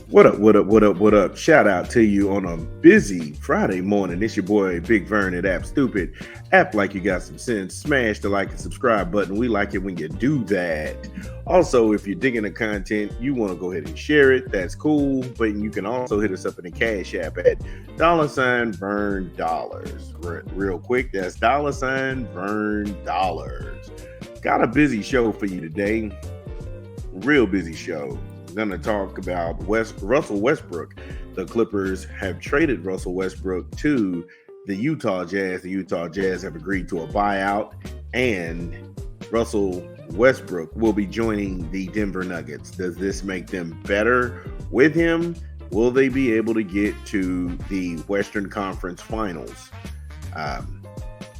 What up, what up, what up, what up? Shout out to you on a busy Friday morning. It's your boy Big Vern at App Stupid. App like you got some sense. Smash the like and subscribe button. We like it when you do that. Also, if you're digging the content, you want to go ahead and share it. That's cool. But you can also hit us up in the Cash App at $Vern Dollars. Real quick, that's $Vern Dollars. Got a busy show for you today. Real busy show. We're going to talk about Russell Westbrook. The Clippers have traded Russell Westbrook to the Utah Jazz. The Utah Jazz have agreed to a buyout, and Russell Westbrook will be joining the Denver Nuggets. Does this make them better with him? Will they be able to get to the Western Conference Finals?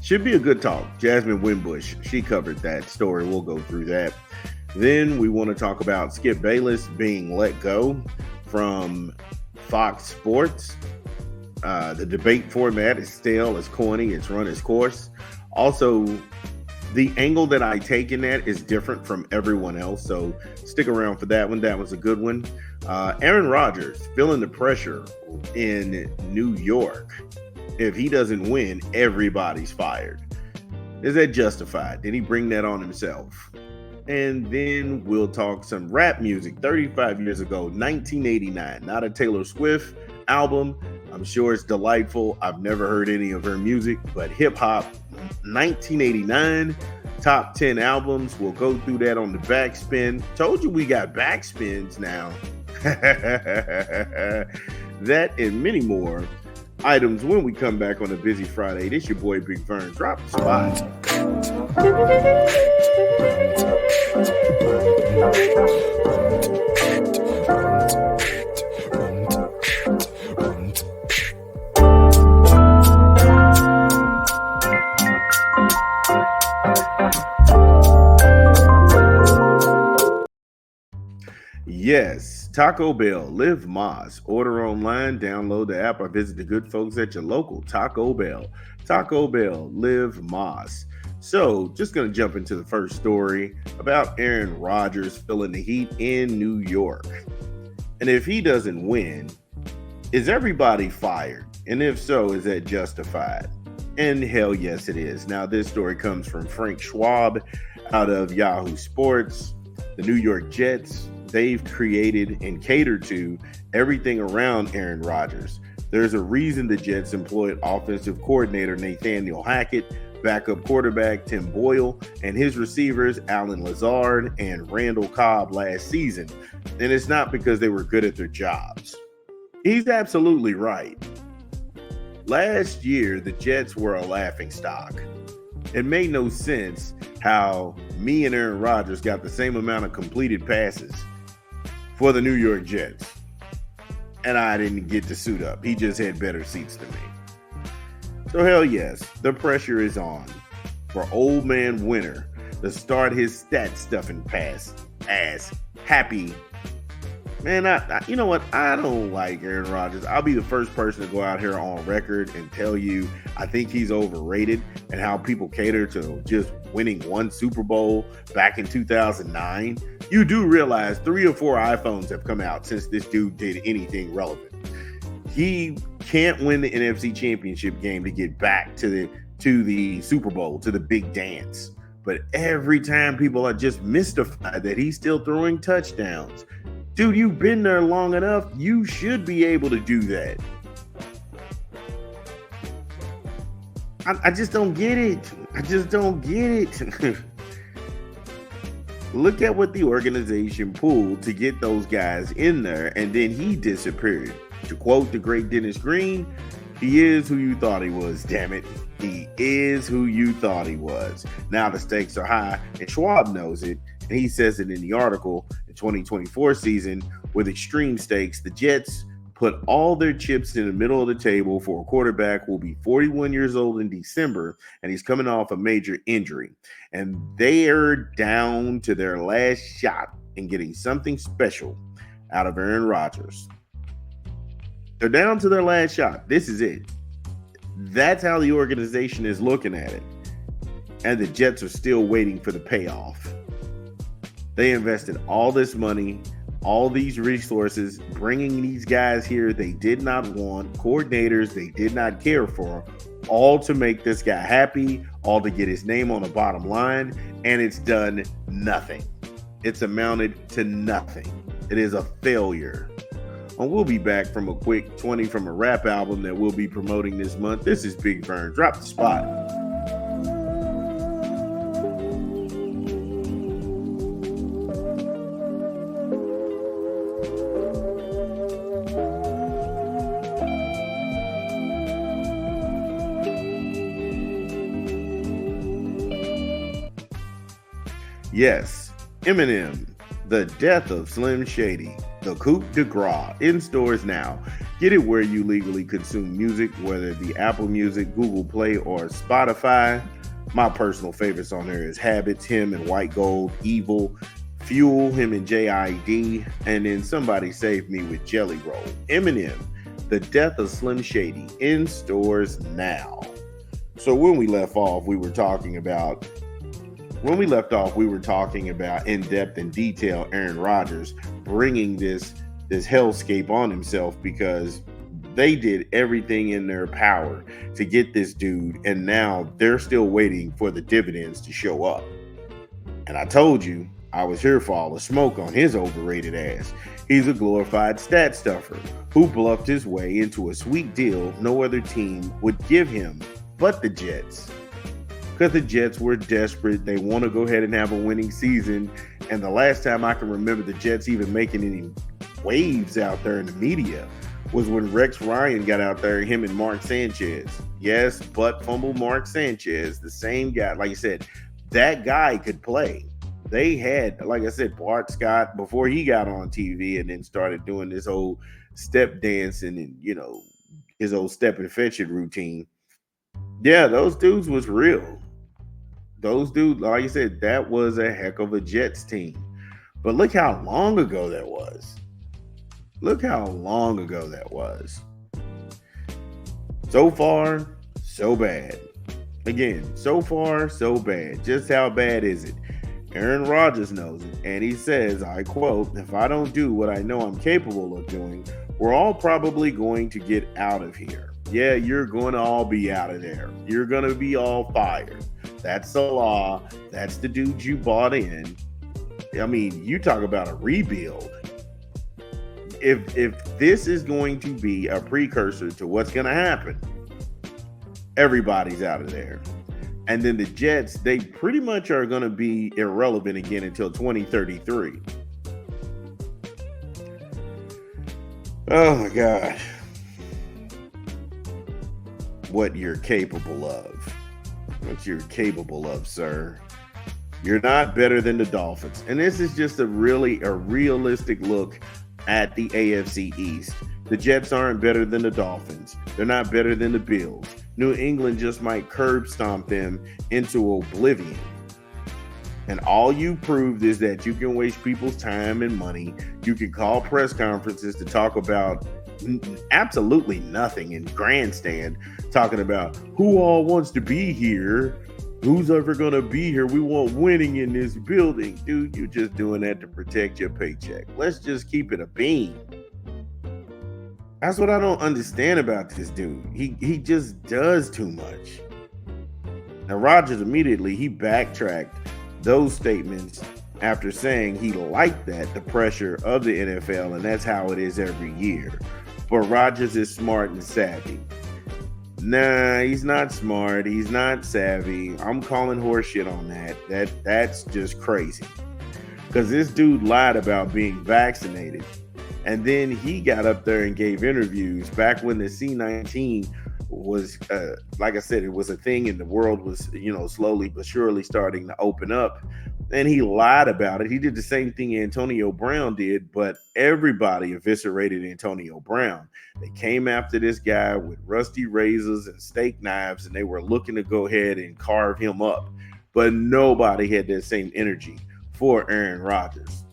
Should be a good talk. Jasmine Wimbush, she covered that story. We'll go through that. Then we want to talk about Skip Bayless being let go from Fox Sports. The debate format is stale, it's corny, it's run its course. Also, the angle that I take in that is different from everyone else, so stick around for that one. That was a good one. Aaron Rodgers feeling the pressure in New York. If he doesn't win, everybody's fired. Is that justified? Did he bring that on himself? And then we'll talk some rap music. 35 years ago, 1989, not a Taylor Swift album. I'm sure it's delightful. I've never heard any of her music, but hip hop, 1989, top 10 albums. We'll go through that on the backspin. Told you we got backspins now. That and many more items when we come back on a busy Friday. This your boy Big Vern. Drop the spot. Yes, Taco Bell, Live Moss. Order online, download the app, or visit the good folks at your local Taco Bell. Taco Bell, Live Moss. So, just going to jump into the first story about Aaron Rodgers feeling the heat in New York. And if he doesn't win, is everybody fired? And if so, is that justified? And hell yes, it is. Now, this story comes from Frank Schwab out of Yahoo Sports. The New York Jets, they've created and catered to everything around Aaron Rodgers. There's a reason the Jets employed offensive coordinator Nathaniel Hackett, backup quarterback Tim Boyle, and his receivers Alan Lazard and Randall Cobb last season. And it's not because they were good at their jobs. He's absolutely right. Last year, the Jets were a laughingstock. It made no sense how me and Aaron Rodgers got the same amount of completed passes for the New York Jets. And I didn't get to suit up. He just had better seats than me. So hell yes, the pressure is on for old man Winter to start his stat stuffing pass as happy. Man, you know what? I don't like Aaron Rodgers. I'll be the first person to go out here on record and tell you I think he's overrated, and how people cater to just winning one Super Bowl back in 2009. You do realize 3 or 4 iPhones have come out since this dude did anything relevant. He can't win the NFC Championship game to get back to the Super Bowl, to the big dance. But every time people are just mystified that he's still throwing touchdowns. Dude, you've been there long enough. You should be able to do that. I just don't get it. I just don't get it. Look at what the organization pulled to get those guys in there, and then he disappeared. To quote the great Dennis Green, he is who you thought he was, damn it. He is who you thought he was. Now the stakes are high, and Schwab knows it, and he says it in the article. The 2024 season, with extreme stakes, the Jets put all their chips in the middle of the table for a quarterback who will be 41 years old in December, and he's coming off a major injury. And they're down to their last shot in getting something special out of Aaron Rodgers. They're down to their last shot. This is it. That's how the organization is looking at it. And the Jets are still waiting for the payoff. They invested all this money, All these resources, bringing these guys here they did not want, coordinators they did not care for, all to make this guy happy, all to get his name on the bottom line, and it's done nothing. It's amounted to nothing. It is a failure. And we'll be back from a quick 20 from a rap album that we'll be promoting this month. This is Big Vern. Drop the spot. Yes, Eminem, The Death of Slim Shady, the coup de grace, in stores now. Get it where you legally consume music, whether it be Apple Music, Google Play, or Spotify. My personal favorites on there is Habits, him and White Gold, Evil, Fuel, him and JID, and then Somebody Save Me with Jelly Roll. Eminem, The Death of Slim Shady, in stores now. So when we left off, we were talking about in depth and detail Aaron Rodgers bringing this hellscape on himself because they did everything in their power to get this dude, and now they're still waiting for the dividends to show up. And I told you, I was here for all the smoke on his overrated ass. He's a glorified stat stuffer who bluffed his way into a sweet deal no other team would give him but the Jets. Because the Jets were desperate. They want to go ahead and have a winning season. And the last time I can remember the Jets even making any waves out there in the media was when Rex Ryan got out there, him and Mark Sanchez. Yes, butt fumble Mark Sanchez, the same guy. Like I said, that guy could play. They had, like I said, Bart Scott, before he got on TV and then started doing this whole step dancing and, his old step and fetch it routine. Yeah, those dudes was real. Those dudes, like I said, that was a heck of a Jets team. But look how long ago that was. So far, so bad. Again, so far, so bad. Just how bad is it? Aaron Rodgers knows it, and he says, I quote, "If I don't do what I know I'm capable of doing, we're all probably going to get out of here." Yeah, you're going to all be out of there. You're going to be all fired. That's the law. That's the dude you bought in. I mean, you talk about a rebuild. If this is going to be a precursor to what's going to happen, everybody's out of there. And then the Jets, they pretty much are going to be irrelevant again until 2033. Oh, my God. What you're capable of. What you're capable of, sir. You're not better than the Dolphins. And this is just a realistic look at the AFC East. The Jets aren't better than the Dolphins. They're not better than the Bills. New England just might curb stomp them into oblivion. And all you proved is that you can waste people's time and money. You can call press conferences to talk about absolutely nothing and grandstand, talking about who all wants to be here, who's ever going to be here, we want winning in this building. Dude, you're just doing that to protect your paycheck. Let's just keep it a bean. That's what I don't understand about this dude. He just does too much. Now, Rodgers immediately, he backtracked those statements after saying he liked the pressure of the NFL, and that's how it is every year. But Rodgers is smart and savvy. Nah, he's not smart. He's not savvy. I'm calling horseshit on that. That's just crazy. Because this dude lied about being vaccinated. And then he got up there and gave interviews back when the C-19 was, like I said, it was a thing and the world was, slowly but surely starting to open up. And he lied about it. He did the same thing Antonio Brown did, but everybody eviscerated Antonio Brown. They came after this guy with rusty razors and steak knives, and they were looking to go ahead and carve him up. But nobody had that same energy for Aaron Rodgers.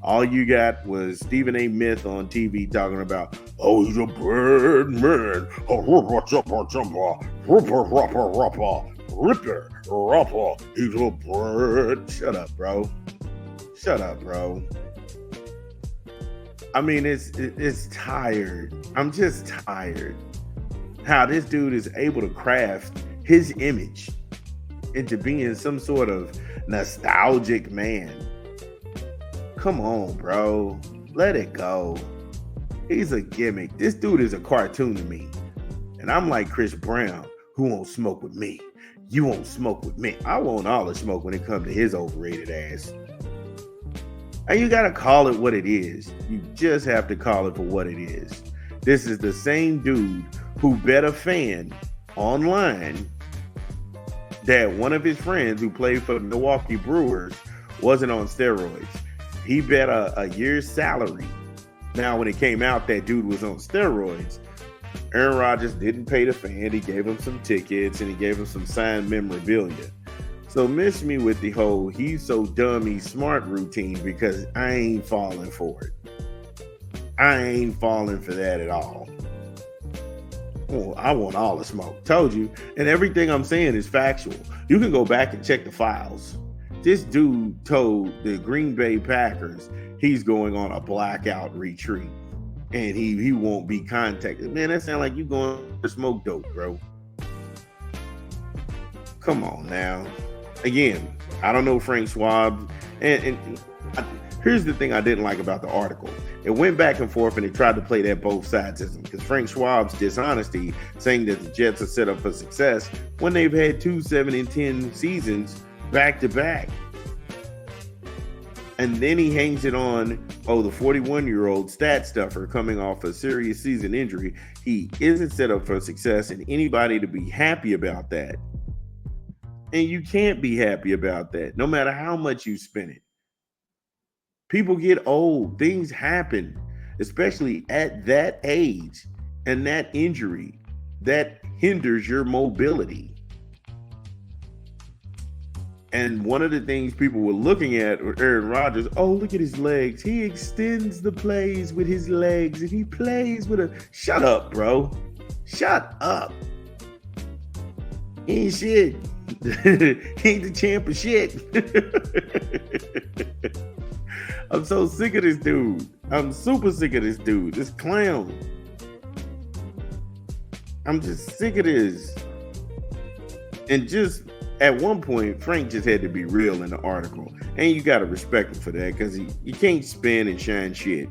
All you got was Stephen A. Myth on TV talking about, oh, he's a bird man. Ripper, he's a bird. Shut up, bro. I mean, it's tired. I'm just tired. How this dude is able to craft his image into being some sort of nostalgic man. Come on, bro. Let it go. He's a gimmick. This dude is a cartoon to me. And I'm like Chris Brown, who won't smoke with me. You won't smoke with me. I want all the smoke when it comes to his overrated ass. And you got to call it what it is. You just have to call it for what it is. This is the same dude who bet a fan online that one of his friends who played for the Milwaukee Brewers wasn't on steroids. He bet a year's salary. Now, when it came out that dude was on steroids, Aaron Rodgers didn't pay the fan. He gave him some tickets and he gave him some signed memorabilia. So miss me with the whole he's so dumb he's smart routine, because I ain't falling for it. I ain't falling for that at all. Well, I want all the smoke. Told you. And everything I'm saying is factual. You can go back and check the files. This dude told the Green Bay Packers he's going on a blackout retreat and he won't be contacted. Man, that sounds like you going to smoke dope, bro. Come on now. Again, I don't know Frank Schwab. Here's the thing I didn't like about the article. It went back and forth and it tried to play that both sides system, because Frank Schwab's dishonesty saying that the Jets are set up for success when they've had 2 7-10 seasons back to back. And then he hangs it on, the 41-year-old stat stuffer coming off a serious season injury. He isn't set up for success, and anybody to be happy about that. And you can't be happy about that, no matter how much you spend it. People get old. Things happen, especially at that age, and that injury that hinders your mobility. And one of the things people were looking at with Aaron Rodgers, look at his legs. He extends the plays with his legs and he plays with a... Shut up, bro. Shut up. He ain't shit. He ain't the champ of shit. I'm so sick of this dude. I'm super sick of this dude. This clown. I'm just sick of this. And just at one point, Frank just had to be real in the article. And you got to respect him for that, because you can't spin and shine shit.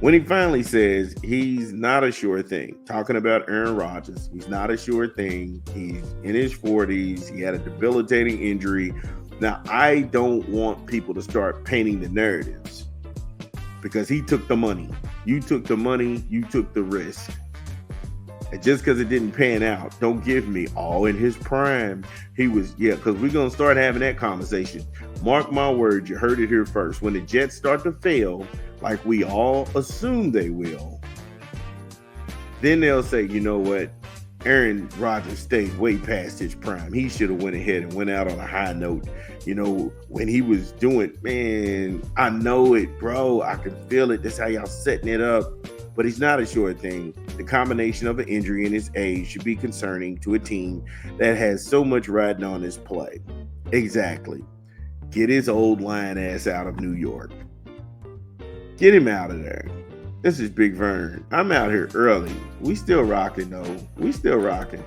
When he finally says he's not a sure thing, talking about Aaron Rodgers, he's not a sure thing. He's in his 40s. He had a debilitating injury. Now, I don't want people to start painting the narratives, because he took the money. You took the money. You took the risk. And just because it didn't pan out, don't give me in his prime. He was, because we're going to start having that conversation. Mark my words, you heard it here first. When the Jets start to fail, like we all assume they will, then they'll say, you know what? Aaron Rodgers stayed way past his prime. He should have went ahead and went out on a high note. You know, when he was doing, man, I know it, bro. I can feel it. That's how y'all setting it up. But he's not a sure thing. The combination of an injury and his age should be concerning to a team that has so much riding on his play. Exactly. Get his old lion ass out of New York. Get him out of there. This is Big Vern. I'm out here early. We still rocking, though. We still rocking.